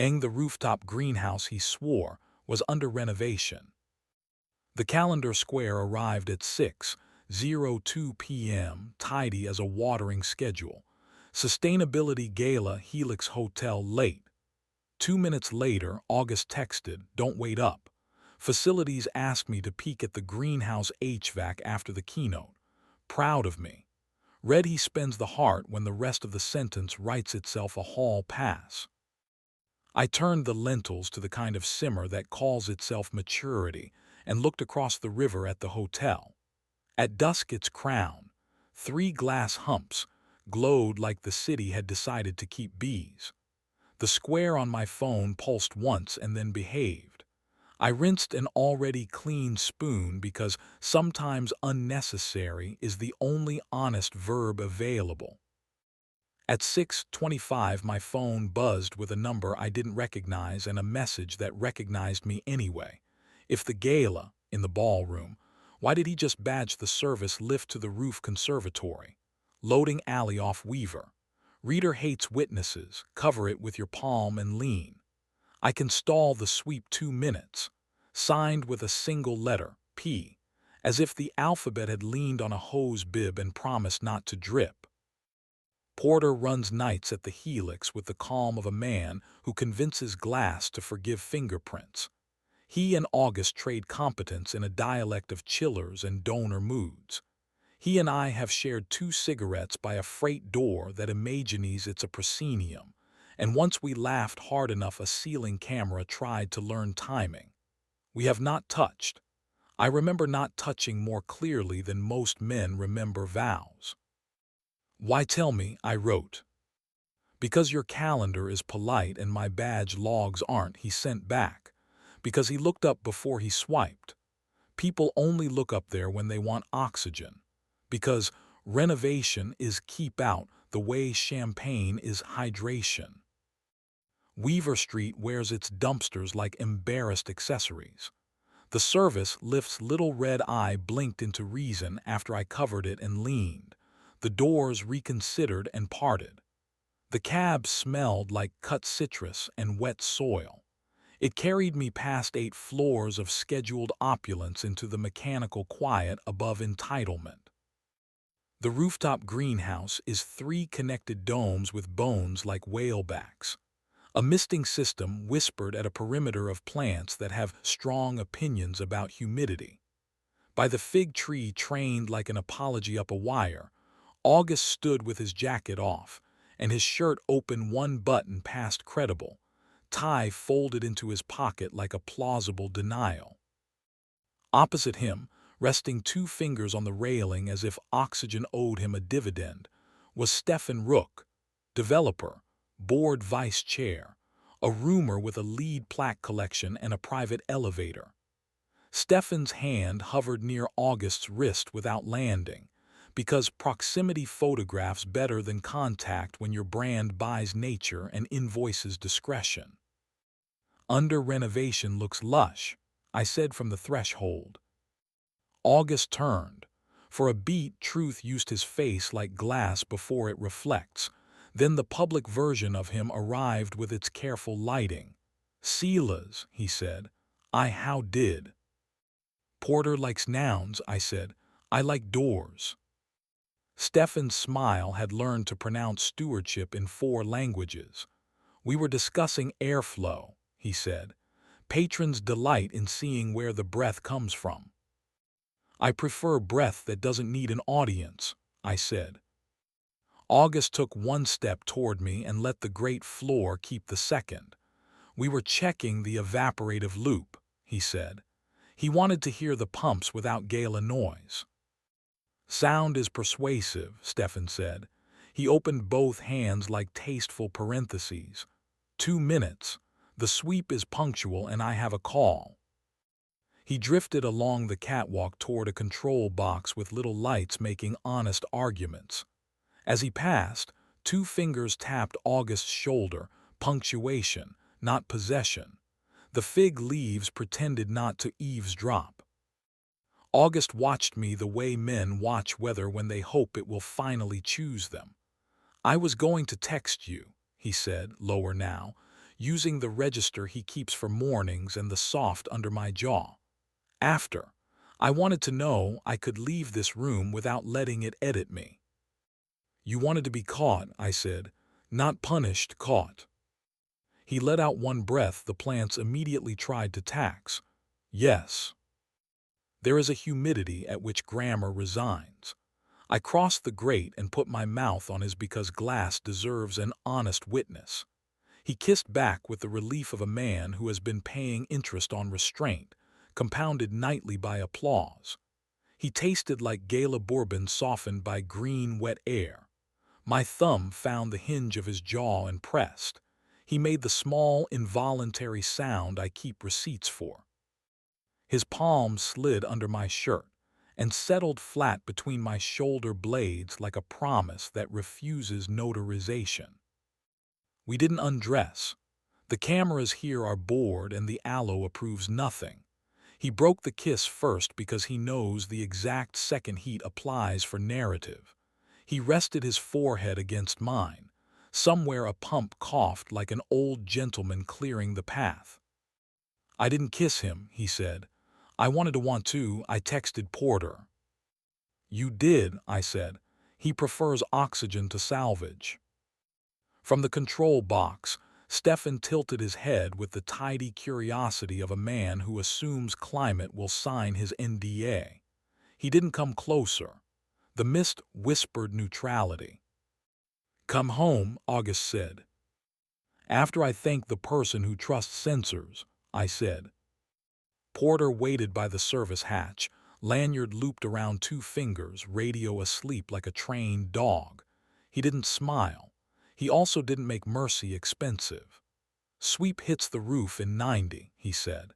The rooftop greenhouse, he swore, was under renovation. The calendar square arrived at 6:02 p.m., tidy as a watering schedule. Sustainability Gala, Helix Hotel, late. 2 minutes later, August texted, "Don't wait up. Facilities asked me to peek at the greenhouse HVAC after the keynote. Proud of me." Read, he spends the heart when the rest of the sentence writes itself a hall pass. I turned the lentils to the kind of simmer that calls itself maturity and looked across the river at the hotel. At dusk, its crown, 3 glass humps, glowed like the city had decided to keep bees. The square on my phone pulsed once and then behaved. I rinsed an already clean spoon because sometimes unnecessary is the only honest verb available. At 6:25, my phone buzzed with a number I didn't recognize and a message that recognized me anyway. If the gala, in the ballroom, why did he just badge the service lift to the roof conservatory? Loading alley off Weaver. Reader hates witnesses, cover it with your palm and lean. I can stall the sweep 2 minutes. Signed with a single letter, P, as if the alphabet had leaned on a hose bib and promised not to drip. Porter runs nights at the Helix with the calm of a man who convinces glass to forgive fingerprints. He and August trade competence in a dialect of chillers and donor moods. He and I have shared 2 cigarettes by a freight door that imagines it's a proscenium, and once we laughed hard enough a ceiling camera tried to learn timing. We have not touched. I remember not touching more clearly than most men remember vows. "Why tell me?" I wrote. "Because your calendar is polite and my badge logs aren't," he sent back. Because he looked up before he swiped. People only look up there when they want oxygen. Because renovation is keep out the way champagne is hydration. Weaver Street wears its dumpsters like embarrassed accessories. The service lift's little red eye blinked into reason after I covered it and leaned. The doors reconsidered and parted. The cab smelled like cut citrus and wet soil. It carried me past 8 floors of scheduled opulence into the mechanical quiet above entitlement. The rooftop greenhouse is 3 connected domes with bones like whalebacks. A misting system whispered at a perimeter of plants that have strong opinions about humidity. By the fig tree trained like an apology up a wire, August stood with his jacket off, and his shirt open 1 button past credible, tie folded into his pocket like a plausible denial. Opposite him, resting 2 fingers on the railing as if oxygen owed him a dividend, was Stefan Rook, developer, board vice chair, a roomer with a lead plaque collection and a private elevator. Stefan's hand hovered near August's wrist without landing, because proximity photographs better than contact when your brand buys nature and invoices discretion. "Under renovation looks lush," I said from the threshold. August turned. For a beat, truth used his face like glass before it reflects. Then the public version of him arrived with its careful lighting. "Sela's," he said. I how did. "Porter likes nouns," I said. "I like doors." Stefan's smile had learned to pronounce stewardship in 4 languages. "We were discussing airflow," he said. "Patrons delight in seeing where the breath comes from." "I prefer breath that doesn't need an audience," I said. August took 1 step toward me and let the great floor keep the second. "We were checking the evaporative loop," he said. He wanted to hear the pumps without gala noise. "Sound is persuasive," Stefan said. He opened both hands like tasteful parentheses. 2 minutes. The sweep is punctual and I have a call." He drifted along the catwalk toward a control box with little lights making honest arguments. As he passed, 2 fingers tapped August's shoulder, punctuation, not possession. The fig leaves pretended not to eavesdrop. August watched me the way men watch weather when they hope it will finally choose them. "I was going to text you," he said, lower now. using the register he keeps for mornings and the soft under my jaw. After, I wanted to know I could leave this room without letting it edit me. You wanted to be caught, I said, not punished, caught. He let out one breath the plants immediately tried to tax. Yes. There is a humidity at which grammar resigns. I crossed the grate and put my mouth on his because glass deserves an honest witness. He kissed back with the relief of a man who has been paying interest on restraint, compounded nightly by applause. He tasted like Gala bourbon softened by green, wet air. My thumb found the hinge of his jaw and pressed. He made the small, involuntary sound I keep receipts for. His palm slid under my shirt and settled flat between my shoulder blades like a promise that refuses notarization. We didn't undress. The cameras here are bored and the aloe approves nothing. He broke the kiss first because he knows the exact second heat applies for narrative. He rested his forehead against mine. Somewhere a pump coughed like an old gentleman clearing the path. I didn't kiss him, he said. I wanted to want to, I texted Porter. You did, I said. He prefers oxygen to salvage. From the control box, Stefan tilted his head with the tidy curiosity of a man who assumes climate will sign his NDA. He didn't come closer. The mist whispered neutrality. Come home, August said. After I thank the person who trusts sensors, I said. Porter waited by the service hatch, lanyard looped around 2 fingers, radio asleep like a trained dog. He didn't smile. He also didn't make mercy expensive. Sweep hits the roof in 90, he said.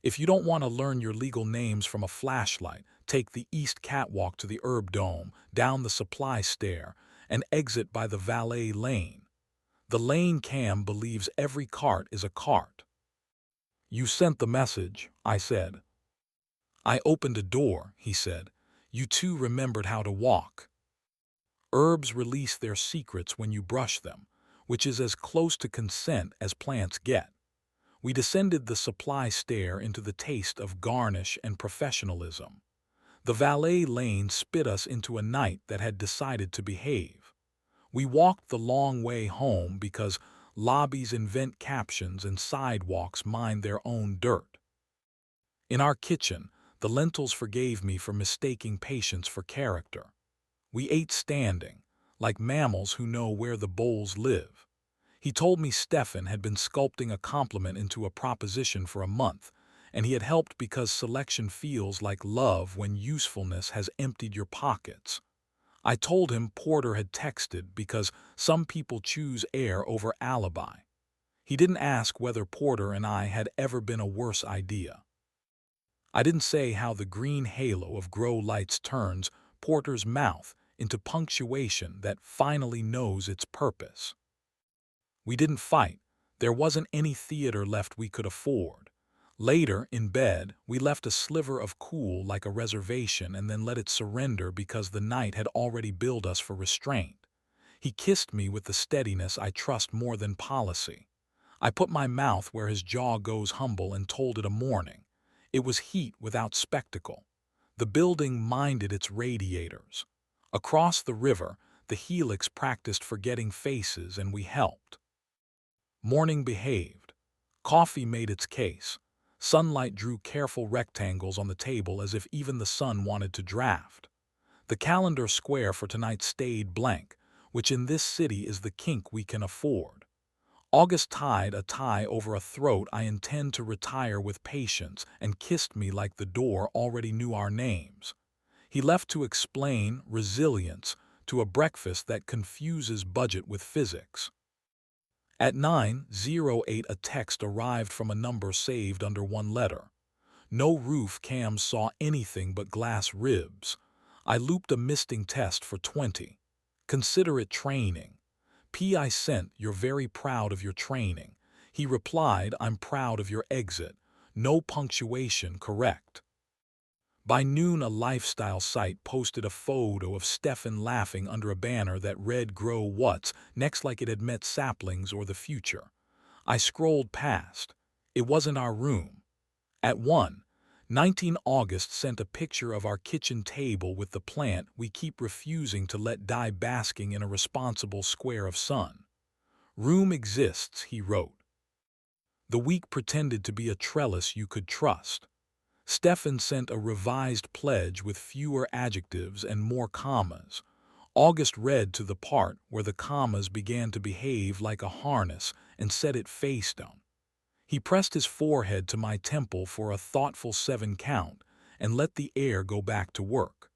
If you don't want to learn your legal names from a flashlight, take the east catwalk to the herb dome, down the supply stair, and exit by the valet lane. The lane cam believes every cart is a cart. You sent the message, I said. I opened a door, he said. You two remembered how to walk. Herbs release their secrets when you brush them, which is as close to consent as plants get. We descended the supply stair into the taste of garnish and professionalism. The valet lane spit us into a night that had decided to behave. We walked the long way home because lobbies invent captions and sidewalks mind their own dirt. In our kitchen, the lentils forgave me for mistaking patience for character. We ate standing, like mammals who know where the bowls live. He told me Stefan had been sculpting a compliment into a proposition for a month, and he had helped because selection feels like love when usefulness has emptied your pockets. I told him Porter had texted because some people choose air over alibi. He didn't ask whether Porter and I had ever been a worse idea. I didn't say how the green halo of grow lights turns Porter's mouth into punctuation that finally knows its purpose. We didn't fight. There wasn't any theater left we could afford. Later, in bed, we left a sliver of cool like a reservation and then let it surrender because the night had already billed us for restraint. He kissed me with the steadiness I trust more than policy. I put my mouth where his jaw goes humble and told it a morning. It was heat without spectacle. The building minded its radiators. Across the river, the helix practiced forgetting faces and we helped. Morning behaved. Coffee made its case. Sunlight drew careful rectangles on the table as if even the sun wanted to draft. The calendar square for tonight stayed blank, which in this city is the kink we can afford. August tied a tie over a throat I intend to retire with patience and kissed me like the door already knew our names. He left to explain resilience to a breakfast that confuses budget with physics. At 9:08 a text arrived from a number saved under one letter. No roof cams saw anything but glass ribs. I looped a misting test for 20. Consider it training. I sent, you're very proud of your training. He replied, I'm proud of your exit. No punctuation correct. By noon a lifestyle site posted a photo of Stefan laughing under a banner that read grow what's next like it had met saplings or the future. I scrolled past. It wasn't our room. At 1:19 August sent a picture of our kitchen table with the plant we keep refusing to let die basking in a responsible square of sun. Room exists, he wrote. The week pretended to be a trellis you could trust. Stefan sent a revised pledge with fewer adjectives and more commas. August read to the part where the commas began to behave like a harness and set it face down. He pressed his forehead to my temple for a thoughtful 7 count and let the air go back to work.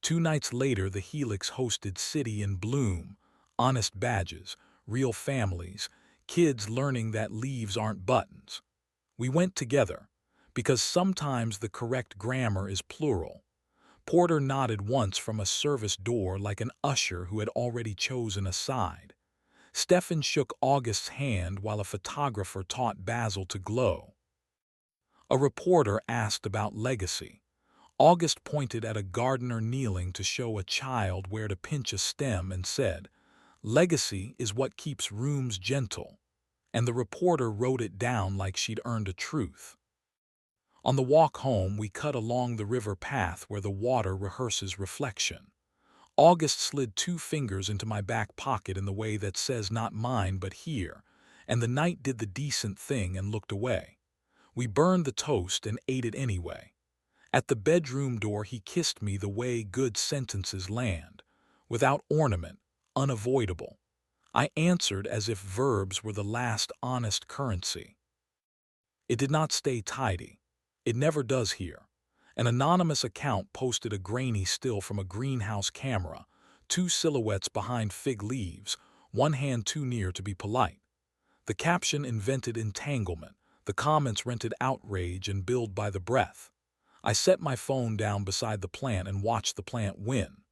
2 nights later, the Helix hosted City in Bloom, honest badges, real families, kids learning that leaves aren't buttons. We went together, because sometimes the correct grammar is plural. Porter nodded once from a service door like an usher who had already chosen a side. Stefan shook August's hand while a photographer taught Basil to glow. A reporter asked about legacy. August pointed at a gardener kneeling to show a child where to pinch a stem and said, "Legacy is what keeps rooms gentle." And the reporter wrote it down like she'd earned a truth. On the walk home, we cut along the river path where the water rehearses reflection. August slid 2 fingers into my back pocket in the way that says not mine but here, and the night did the decent thing and looked away. We burned the toast and ate it anyway. At the bedroom door he kissed me the way good sentences land, without ornament, unavoidable. I answered as if verbs were the last honest currency. It did not stay tidy. It never does here. An anonymous account posted a grainy still from a greenhouse camera, 2 silhouettes behind fig leaves, one hand too near to be polite. The caption invented entanglement, the comments rented outrage and billed by the breath. I set my phone down beside the plant and watched the plant win.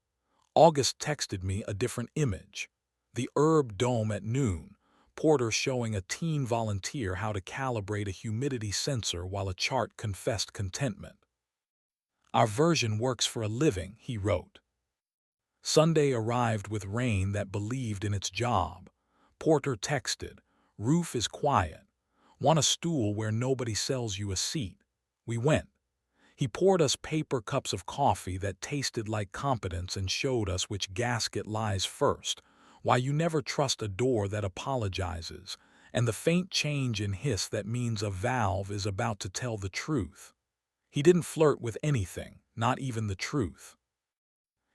August texted me a different image. The herb dome at noon, Porter showing a teen volunteer how to calibrate a humidity sensor while a chart confessed contentment. "Our version works for a living," he wrote. Sunday arrived with rain that believed in its job. Porter texted, "Roof is quiet. Want a stool where nobody sells you a seat?" We went. He poured us paper cups of coffee that tasted like competence and showed us which gasket lies first, why you never trust a door that apologizes, and the faint change in hiss that means a valve is about to tell the truth. He didn't flirt with anything, not even the truth.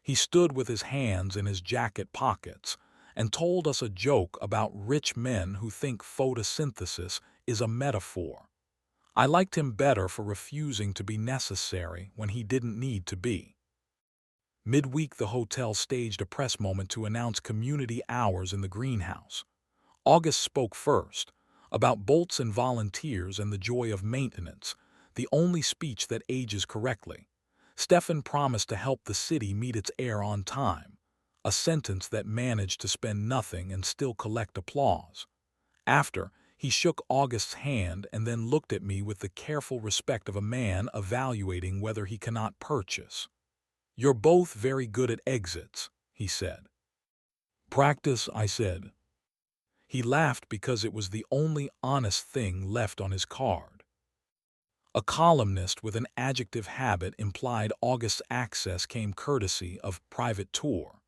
He stood with his hands in his jacket pockets and told us a joke about rich men who think photosynthesis is a metaphor. I liked him better for refusing to be necessary when he didn't need to be. Midweek, the hotel staged a press moment to announce community hours in the greenhouse. August spoke first, about bolts and volunteers and the joy of maintenance, the only speech that ages correctly. Stefan promised to help the city meet its air on time, a sentence that managed to spend nothing and still collect applause. After, he shook August's hand and then looked at me with the careful respect of a man evaluating whether he cannot purchase. "You're both very good at exits," he said. "Practice," I said. He laughed because it was the only honest thing left on his card. A columnist with an adjective habit implied August's access came courtesy of private tour.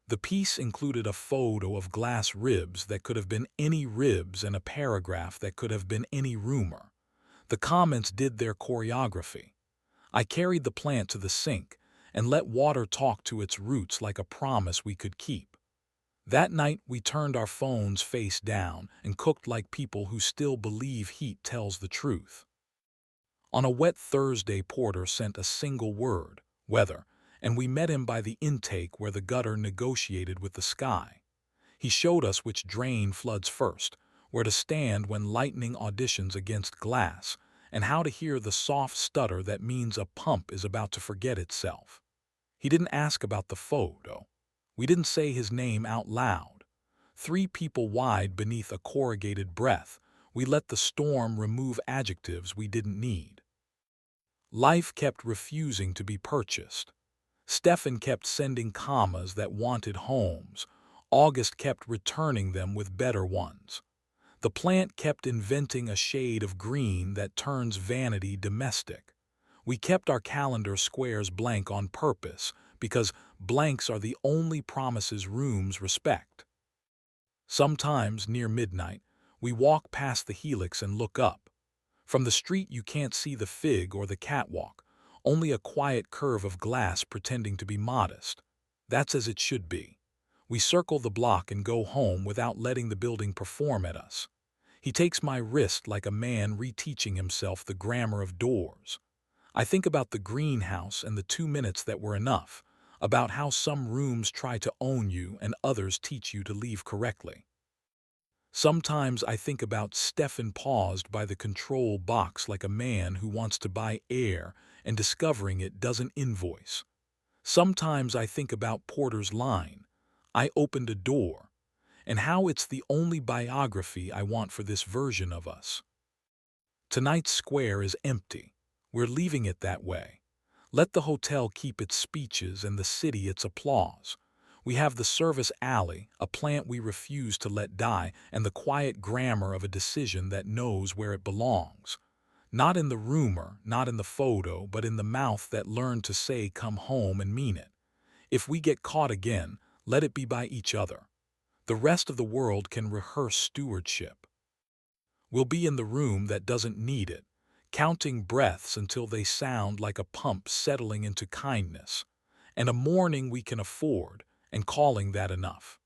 The piece included a photo of glass ribs that could have been any ribs and a paragraph that could have been any rumor. The comments did their choreography. I carried the plant to the sink and let water talk to its roots like a promise we could keep. That night we turned our phones face down and cooked like people who still believe heat tells the truth. On a wet Thursday, Porter sent a single word, weather, and we met him by the intake where the gutter negotiated with the sky. He showed us which drain floods first, where to stand when lightning auditions against glass, and how to hear the soft stutter that means a pump is about to forget itself. He didn't ask about the photo. We didn't say his name out loud. 3 people wide beneath a corrugated breath, we let the storm remove adjectives we didn't need. Life kept refusing to be purchased. Stefan kept sending commas that wanted homes. August kept returning them with better ones. The plant kept inventing a shade of green that turns vanity domestic. We kept our calendar squares blank on purpose because blanks are the only promises rooms respect. Sometimes, near midnight, we walk past the helix and look up. From the street you can't see the fig or the catwalk, only a quiet curve of glass pretending to be modest. That's as it should be. We circle the block and go home without letting the building perform at us. He takes my wrist like a man reteaching himself the grammar of doors. I think about the greenhouse and the 2 minutes that were enough, about how some rooms try to own you and others teach you to leave correctly. Sometimes I think about Stefan paused by the control box like a man who wants to buy air and discovering it doesn't invoice. Sometimes I think about Porter's line, "I opened a door," and how it's the only biography I want for this version of us. Tonight's square is empty. We're leaving it that way. Let the hotel keep its speeches and the city its applause. We have the service alley, a plant we refuse to let die, and the quiet grammar of a decision that knows where it belongs. Not in the rumor, not in the photo, but in the mouth that learned to say come home and mean it. If we get caught again, let it be by each other. The rest of the world can rehearse stewardship. We'll be in the room that doesn't need it, counting breaths until they sound like a pump settling into kindness, and a morning we can afford, and calling that enough.